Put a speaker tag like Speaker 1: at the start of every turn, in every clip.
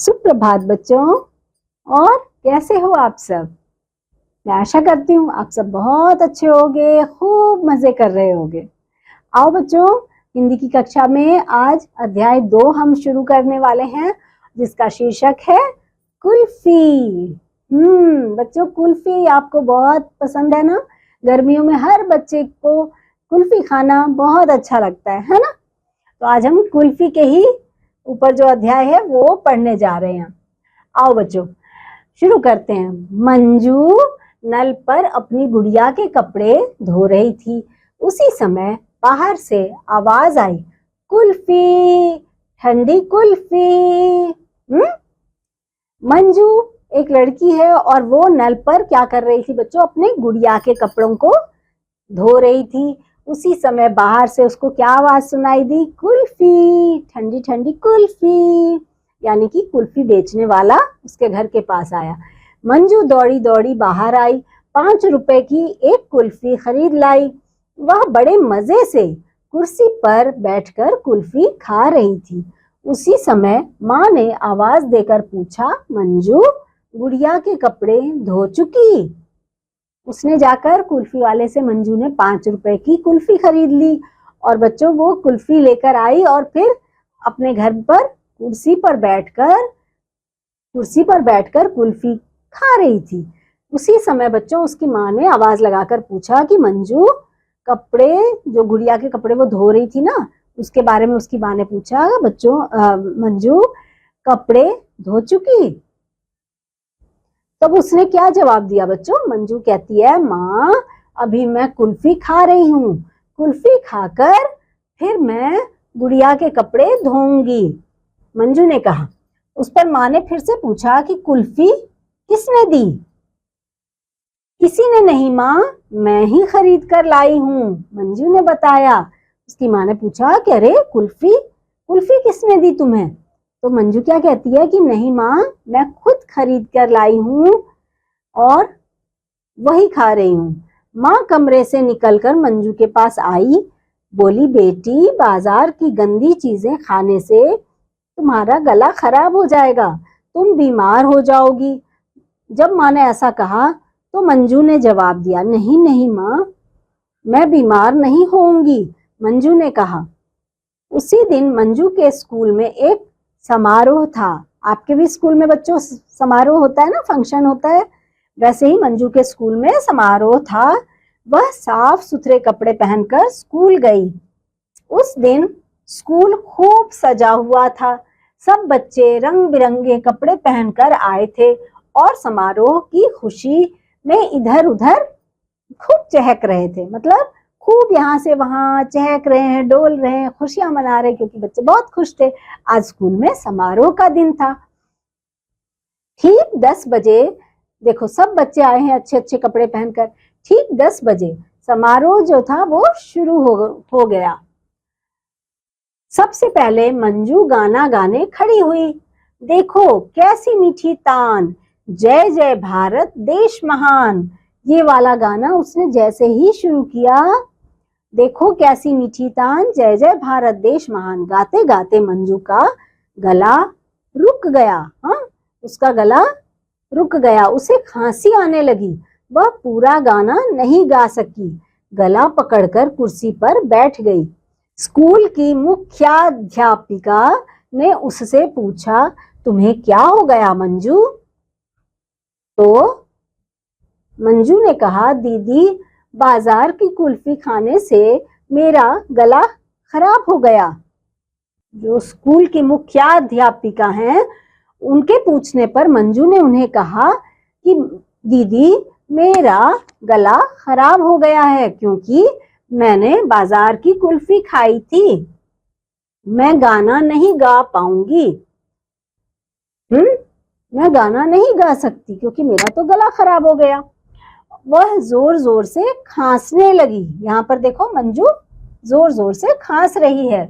Speaker 1: सुप्रभात बच्चों। और कैसे हो आप सब? मैं आशा करती हूँ आप सब बहुत अच्छे होंगे, खूब मजे कर रहे होंगे। आओ बच्चों, हिंदी की कक्षा में आज अध्याय 2 हम शुरू करने वाले हैं, जिसका शीर्षक है कुल्फी। बच्चों, कुल्फी आपको बहुत पसंद है ना? गर्मियों में हर बच्चे को कुल्फी खाना बहुत अच्छा लगता है ना? तो आज हम कुल्फी के ही ऊपर जो अध्याय है वो पढ़ने जा रहे हैं। आओ बच्चों, शुरू करते हैं। मंजू नल पर अपनी गुड़िया के कपड़े धो रही थी। उसी समय बाहर से आवाज आई, कुल्फी, ठंडी कुल्फी। मंजू एक लड़की है और वो नल पर क्या कर रही थी बच्चों? अपने गुड़िया के कपड़ों को धो रही थी। उसी समय बाहर से उसको क्या आवाज सुनाई दी? कुल्फी, ठंडी ठंडी कुल्फी। यानी कि कुल्फी बेचने वाला उसके घर के पास आया। मंजू दौड़ी दौड़ी बाहर आई, 5 रुपए की एक कुल्फी खरीद लाई। वह बड़े मजे से कुर्सी पर बैठकर कुल्फी खा रही थी। उसी समय माँ ने आवाज देकर पूछा, मंजू, गुड़िया के कपड़े धो चुकी? उसने जाकर कुल्फी वाले से मंजू ने 5 रुपए की कुल्फी खरीद ली। और बच्चों, वो कुल्फी लेकर आई और फिर अपने घर पर कुर्सी पर बैठकर कुल्फी खा रही थी। उसी समय बच्चों उसकी माँ ने आवाज लगाकर पूछा कि मंजू, कपड़े, जो गुड़िया के कपड़े वो धो रही थी ना, उसके बारे में उसकी माँ ने पूछा, बच्चों मंजू कपड़े धो चुकी? तब उसने क्या जवाब दिया बच्चों? मंजू कहती है, माँ अभी मैं कुल्फी खा रही हूँ, कुल्फी खाकर फिर मैं गुड़िया के कपड़े धोऊंगी, मंजू ने कहा। उस पर माँ ने फिर से पूछा कि कुल्फी किसने दी? किसी ने नहीं माँ, मैं ही खरीद कर लाई हूँ, मंजू ने बताया। उसकी माँ ने पूछा कि अरे कुल्फी किसने दी तुम्हें? तो मंजू क्या कहती है कि नहीं माँ, मैं खुद खरीद कर लाई हूँ और वही खा रही हूँ। माँ कमरे से निकलकर मंजू के पास आई, बोली, बेटी, बाजार की गंदी चीजें खाने से तुम्हारा गला खराब हो जाएगा, तुम बीमार हो जाओगी। जब माँ ने ऐसा कहा तो मंजू ने जवाब दिया, नहीं नहीं माँ, मैं बीमार नहीं होऊंगी, मंजू ने कहा। उसी दिन मंजू के स्कूल में एक समारोह था। आपके भी स्कूल में बच्चों समारोह होता है ना, फंक्शन होता है, वैसे ही मंजू के स्कूल में समारोह था। वह साफ सुथरे कपड़े पहनकर स्कूल गई। उस दिन स्कूल खूब सजा हुआ था। सब बच्चे रंग बिरंगे कपड़े पहनकर आए थे और समारोह की खुशी में इधर उधर खूब चहक रहे थे। मतलब खूब यहाँ से वहां चहक रहे हैं, डोल रहे हैं, खुशियां मना रहे हैं, क्योंकि बच्चे बहुत खुश थे। आज स्कूल में समारोह का दिन था। ठीक 10 बजे, देखो सब बच्चे आए हैं अच्छे अच्छे कपड़े पहनकर। ठीक 10 बजे समारोह जो था वो शुरू हो गया। सबसे पहले मंजू गाना गाने खड़ी हुई। देखो कैसी मीठी तान, जय जय भारत देश महान। ये वाला गाना उसने जैसे ही शुरू किया, देखो कैसी मीठी तान, जय जय भारत देश महान, गाते गाते मंजू का गला रुक गया। उसका गला रुक गया, उसे खांसी आने लगी। वह पूरा गाना नहीं गा सकी, गला पकड़कर कुर्सी पर बैठ गई। स्कूल की मुख्याध्यापिका ने उससे पूछा, तुम्हें क्या हो गया मंजू? तो मंजू ने कहा, दीदी, बाजार की कुल्फी खाने से मेरा गला खराब हो गया। जो स्कूल की मुख्याध्यापिका हैं, उनके पूछने पर मंजू ने उन्हें कहा कि दीदी, मेरा गला खराब हो गया है क्योंकि मैंने बाजार की कुल्फी खाई थी, मैं गाना नहीं गा पाऊंगी। मैं गाना नहीं गा सकती क्योंकि मेरा तो गला खराब हो गया। वह जोर जोर से खांसने लगी। यहाँ पर देखो मंजू जोर जोर से खांस रही है।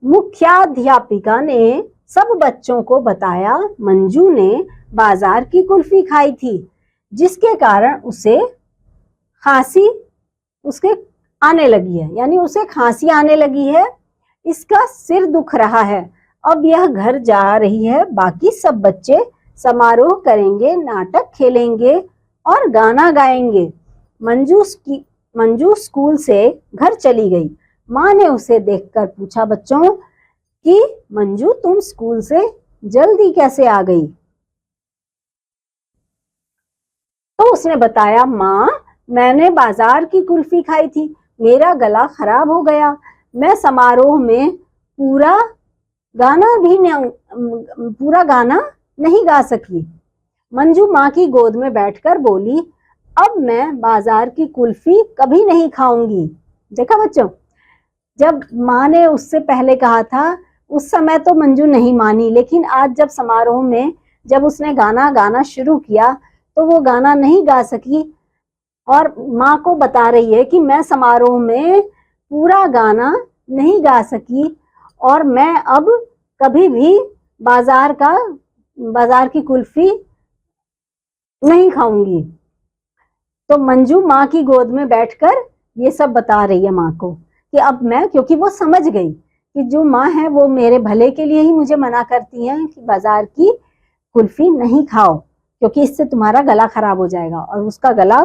Speaker 1: मुख्याध्यापिका ने सब बच्चों को बताया, मंजू ने बाजार की कुल्फी खाई थी, जिसके कारण उसे खांसी उसके आने लगी है, यानी उसे खांसी आने लगी है। इसका सिर दुख रहा है अब यह घर जा रही है। बाकी सब बच्चे समारोह करेंगे, नाटक खेलेंगे और गाना गाएंगे। मंजू स्कूल से घर चली गई। माँ ने उसे देखकर पूछा बच्चों कि मंजू तुम स्कूल से जल्दी कैसे आ गई? तो उसने बताया, माँ मैंने बाजार की कुल्फी खाई थी, मेरा गला खराब हो गया, मैं समारोह में पूरा गाना नहीं गा सकी। मंजू माँ की गोद में बैठकर बोली, अब मैं बाजार की कुल्फी कभी नहीं खाऊंगी। देखा बच्चों, जब माँ ने उससे पहले कहा था उस समय तो मंजू नहीं मानी, लेकिन आज जब समारोह में जब उसने गाना गाना शुरू किया तो वो गाना नहीं गा सकी और माँ को बता रही है कि मैं समारोह में पूरा गाना नहीं गा सकी और मैं अब कभी भी बाजार की कुल्फी नहीं खाऊंगी। तो मंजू माँ की गोद में बैठकर ये सब बता रही है माँ को कि अब मैं, क्योंकि वो समझ गई कि जो माँ है वो मेरे भले के लिए ही मुझे मना करती हैं कि बाजार की कुल्फी नहीं खाओ, क्योंकि इससे तुम्हारा गला खराब हो जाएगा। और उसका गला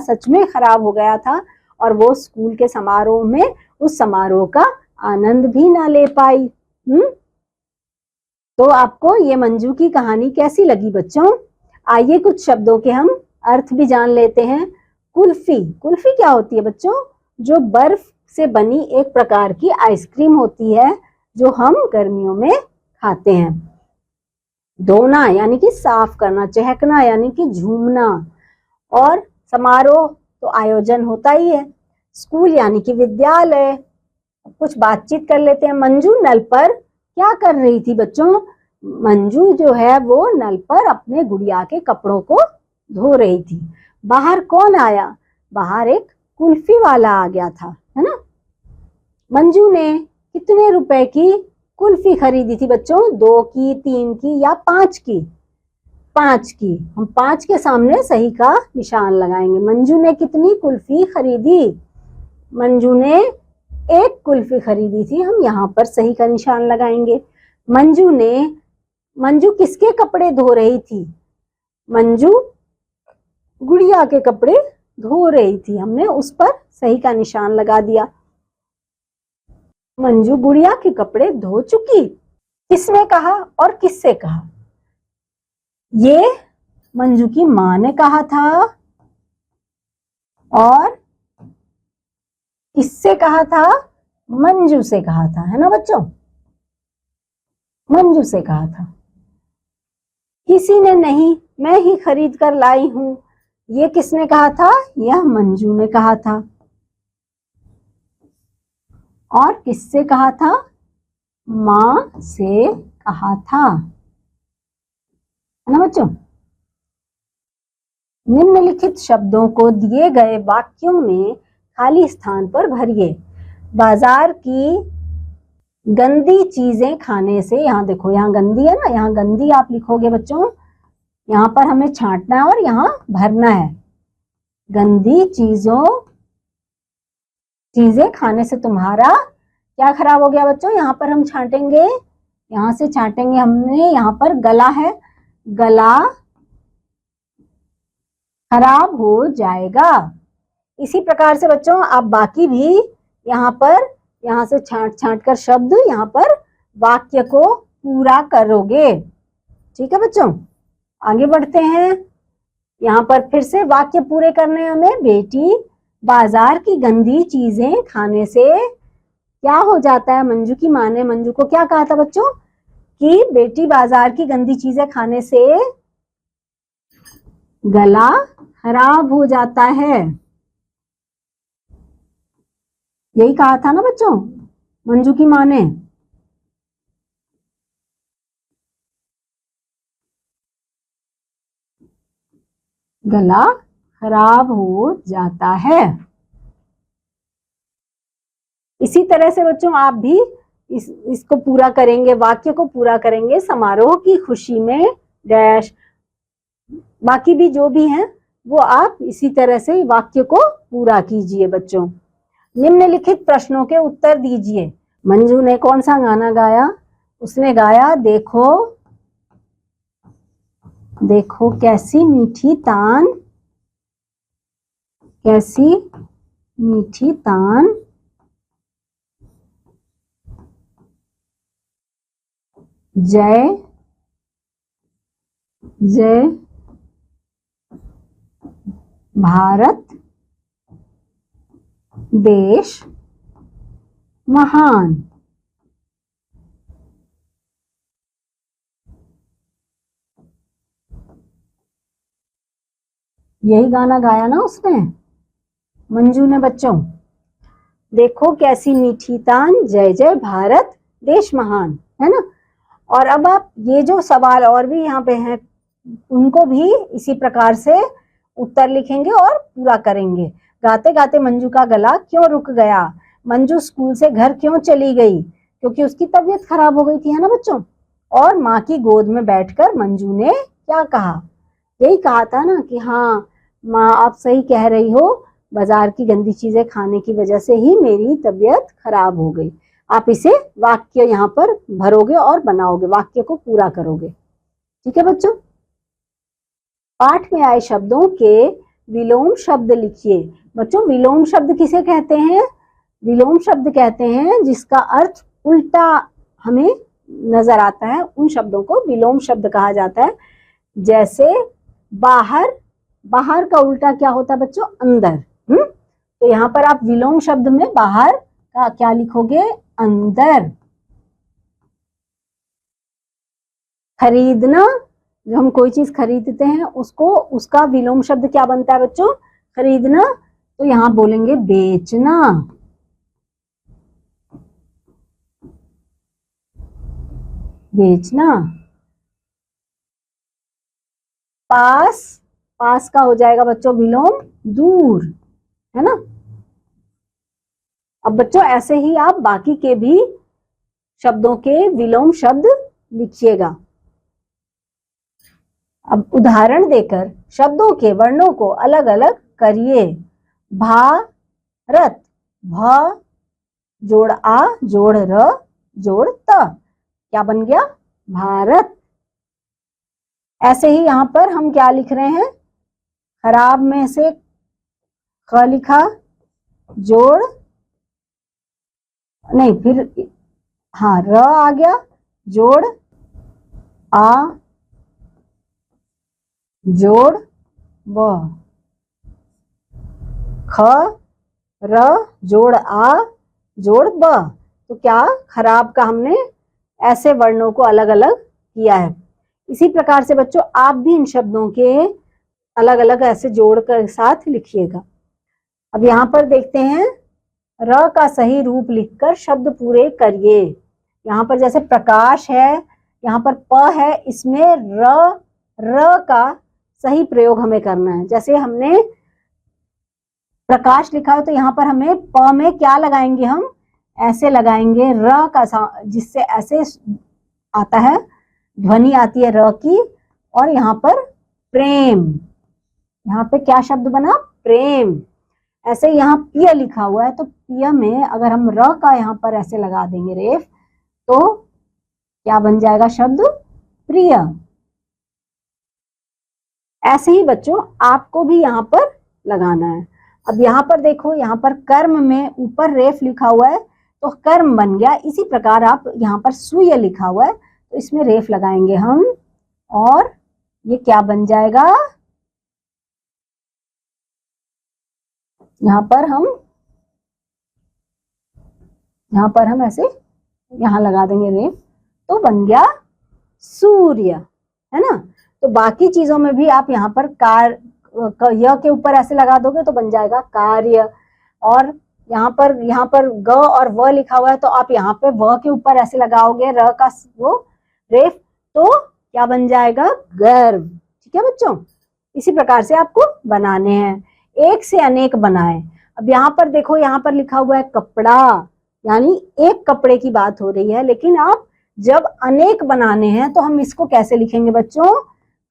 Speaker 1: सच में खराब हो गया था और वो स्कूल के समारोह में उस समारोह का आनंद भी ना ले पाई। तो आपको ये मंजू की कहानी कैसी लगी बच्चों? आइए कुछ शब्दों के हम अर्थ भी जान लेते हैं। कुल्फी क्या होती है बच्चों? जो बर्फ से बनी एक प्रकार की आइसक्रीम होती है जो हम गर्मियों में खाते हैं। धोना यानी कि साफ करना, चहकना यानी कि झूमना, और समारोह तो आयोजन होता ही है। स्कूल यानी कि विद्यालय। कुछ बातचीत कर लेते हैं। मंजू नल पर क्या कर रही थी बच्चों? मंजू जो है वो नल पर अपने गुड़िया के कपड़ों को धो रही थी। बाहर कौन आया? बाहर एक कुल्फी वाला आ गया था, है ना। मंजू ने कितने रुपए की कुल्फी खरीदी थी बच्चों? 2 की, 3 की या 5 की? 5 की। हम 5 के सामने सही का निशान लगाएंगे। मंजू ने कितनी कुल्फी खरीदी? मंजू ने 1 कुल्फी खरीदी थी, हम यहाँ पर सही का निशान लगाएंगे। मंजू किसके कपड़े धो रही थी? मंजू गुड़िया के कपड़े धो रही थी, हमने उस पर सही का निशान लगा दिया। मंजू गुड़िया के कपड़े धो चुकी। किसने कहा और किससे कहा? ये मंजू की माँ ने कहा था और किससे कहा था? मंजू से कहा था, है ना बच्चों। मंजू से कहा था। किसी ने नहीं, मैं ही खरीद कर लाई हूं। ये किसने कहा था? यह मंजू ने कहा था। और किससे कहा था? माँ से कहा था, है ना बच्चों। निम्नलिखित शब्दों को दिए गए वाक्यों में खाली स्थान पर भरिए। बाजार की गंदी चीजें खाने से, यहाँ देखो यहाँ गंदी है ना, यहाँ गंदी आप लिखोगे बच्चों, यहाँ पर हमें छांटना है और यहाँ भरना है। गंदी चीजें खाने से तुम्हारा क्या खराब हो गया बच्चों? यहाँ पर हम छांटेंगे, यहाँ से छांटेंगे हमने, यहाँ पर गला है, गला खराब हो जाएगा। इसी प्रकार से बच्चों आप बाकी भी यहाँ से छांट कर शब्द यहाँ पर वाक्य को पूरा करोगे। ठीक है बच्चों, आगे बढ़ते हैं। यहाँ पर फिर से वाक्य पूरे करने हमें। बेटी बाजार की गंदी चीजें खाने से क्या हो जाता है? मंजू की माँ ने मंजू को क्या कहा था बच्चों? कि बेटी बाजार की गंदी चीजें खाने से गला खराब हो जाता है। यही कहा था ना बच्चों मंजू की माँ ने। गला खराब हो जाता है। इसी तरह से बच्चों आप भी इसको पूरा करेंगे, वाक्य को पूरा करेंगे। समारोह की खुशी में डैश, बाकी भी जो भी हैं वो आप इसी तरह से वाक्य को पूरा कीजिए बच्चों। निम्नलिखित प्रश्नों के उत्तर दीजिए। मंजू ने कौन सा गाना गाया? उसने गाया देखो देखो कैसी मीठी तान, कैसी मीठी तान जय जय भारत देश महान। यही गाना गाया ना उसने, मंजू ने बच्चों। देखो कैसी मीठी तान जय जय भारत देश महान, है ना। और अब आप ये जो सवाल और भी यहाँ पे हैं उनको भी इसी प्रकार से उत्तर लिखेंगे और पूरा करेंगे। गाते गाते मंजू का गला क्यों रुक गया? मंजू स्कूल से घर क्यों चली गई? क्योंकि उसकी तबीयत खराब हो गई थी, है ना बच्चों। और माँ की गोद में बैठकर मंजू ने क्या कहा? यही कहा था ना कि हाँ माँ आप सही कह रही हो, बाजार की गंदी चीजें खाने की वजह से ही मेरी तबीयत खराब हो गई। आप इसे वाक्य यहाँ पर भरोगे और बनाओगे, वाक्य को पूरा करोगे। ठीक है बच्चों। पाठ में आए शब्दों के विलोम शब्द लिखिए। बच्चों विलोम शब्द किसे कहते हैं? विलोम शब्द कहते हैं जिसका अर्थ उल्टा हमें नजर आता है, उन शब्दों को विलोम शब्द कहा जाता है। जैसे बाहर, बाहर का उल्टा क्या होता है बच्चों? अंदर। तो यहाँ पर आप विलोम शब्द में बाहर का क्या लिखोगे? अंदर। खरीदना, जब हम कोई चीज खरीदते हैं उसको, उसका विलोम शब्द क्या बनता है बच्चों? खरीदना। तो यहाँ बोलेंगे बेचना। बेचना। पास, पास का हो जाएगा बच्चों विलोम दूर, है ना। अब बच्चों ऐसे ही आप बाकी के भी शब्दों के विलोम शब्द लिखिएगा। अब उदाहरण देकर शब्दों के वर्णों को अलग अलग करिए। भारत, भ जोड़ आ जोड़ र जोड़ त, क्या बन गया? भारत। ऐसे ही यहाँ पर हम क्या लिख रहे हैं? खराब में से ख लिखा, जोड़ नहीं, फिर हाँ र आ गया, जोड़ आ जोड़ ब, ख र जोड़ आ जोड़ ब। तो क्या खराब का हमने ऐसे वर्णों को अलग अलग किया है। इसी प्रकार से बच्चों आप भी इन शब्दों के अलग अलग ऐसे जोड़ कर साथ लिखिएगा। अब यहाँ पर देखते हैं, र का सही रूप लिखकर शब्द पूरे करिए। यहाँ पर जैसे प्रकाश है, यहाँ पर प है, इसमें र का सही प्रयोग हमें करना है। जैसे हमने प्रकाश लिखा है तो यहाँ पर हमें प में क्या लगाएंगे? हम ऐसे लगाएंगे र का, जिससे ऐसे आता है, ध्वनि आती है र की। और यहाँ पर प्रेम, यहाँ पे क्या शब्द बना? प्रेम। ऐसे यहाँ प्रिय लिखा हुआ है तो प्रिय में अगर हम र का यहाँ पर ऐसे लगा देंगे रेफ, तो क्या बन जाएगा शब्द? प्रिय। ऐसे ही बच्चों आपको भी यहाँ पर लगाना है। अब यहाँ पर देखो, यहाँ पर कर्म में ऊपर रेफ लिखा हुआ है तो कर्म बन गया। इसी प्रकार आप यहाँ पर सुय लिखा हुआ है तो इसमें रेफ लगाएंगे हम, और ये क्या बन जाएगा? यहाँ पर हम ऐसे यहाँ लगा देंगे रेफ, तो बन गया सूर्य, है ना। तो बाकी चीजों में भी आप यहाँ पर य के ऊपर ऐसे लगा दोगे तो बन जाएगा कार्य। और यहाँ पर ग और व लिखा हुआ है तो आप यहाँ पे व के ऊपर ऐसे लगाओगे र का वो रेफ, तो क्या बन जाएगा? गर्व। ठीक है बच्चों, इसी प्रकार से आपको बनाने हैं। एक से अनेक बनाए। अब यहाँ पर देखो, यहाँ पर लिखा हुआ है कपड़ा, यानी एक कपड़े की बात हो रही है। लेकिन आप जब अनेक बनाने हैं तो हम इसको कैसे लिखेंगे बच्चों?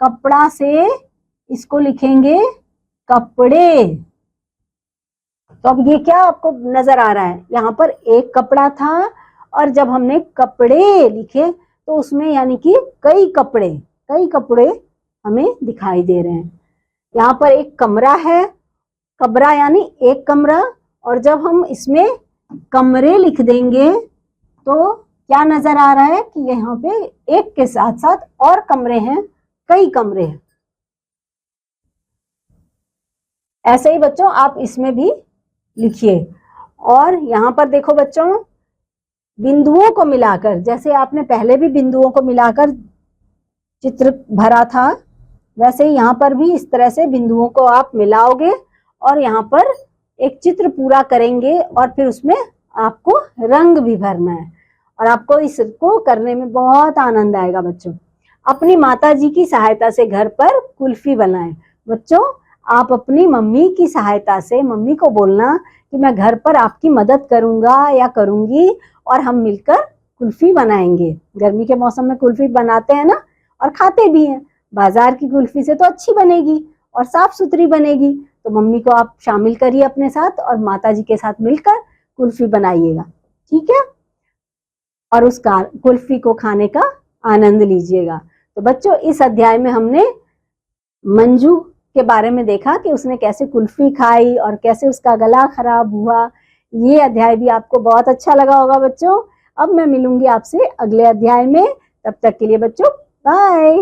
Speaker 1: कपड़ा से इसको लिखेंगे कपड़े। तो अब ये क्या आपको नजर आ रहा है? यहाँ पर एक कपड़ा था और जब हमने कपड़े लिखे तो उसमें यानी कि कई कपड़े हमें दिखाई दे रहे हैं। यहाँ पर एक कमरा है, कमरा यानी एक कमरा, और जब हम इसमें कमरे लिख देंगे तो क्या नजर आ रहा है कि यहाँ पे एक के साथ साथ और कमरे हैं, कई कमरे हैं। ऐसे ही बच्चों आप इसमें भी लिखिए। और यहाँ पर देखो बच्चों, बिंदुओं को मिलाकर, जैसे आपने पहले भी बिंदुओं को मिलाकर चित्र भरा था, वैसे ही यहाँ पर भी इस तरह से बिंदुओं को आप मिलाओगे और यहाँ पर एक चित्र पूरा करेंगे और फिर उसमें आपको रंग भी भरना है और आपको इसको करने में बहुत आनंद आएगा बच्चों। अपनी माताजी की सहायता से घर पर कुल्फी बनाएं। बच्चों आप अपनी मम्मी की सहायता से, मम्मी को बोलना कि मैं घर पर आपकी मदद करूंगा या करूंगी और हम मिलकर कुल्फी बनाएंगे। गर्मी के मौसम में कुल्फी बनाते हैं ना और खाते भी हैं। बाजार की कुल्फी से तो अच्छी बनेगी और साफ सुथरी बनेगी, तो मम्मी को आप शामिल करिए अपने साथ और माताजी के साथ मिलकर कुल्फी बनाइएगा, ठीक है? और उस कुल्फी को खाने का आनंद लीजिएगा। तो बच्चों इस अध्याय में हमने मंजू के बारे में देखा कि उसने कैसे कुल्फी खाई और कैसे उसका गला खराब हुआ। ये अध्याय भी आपको बहुत अच्छा लगा होगा बच्चों। अब मैं मिलूंगी आपसे अगले अध्याय में, तब तक के लिए बच्चों बाय।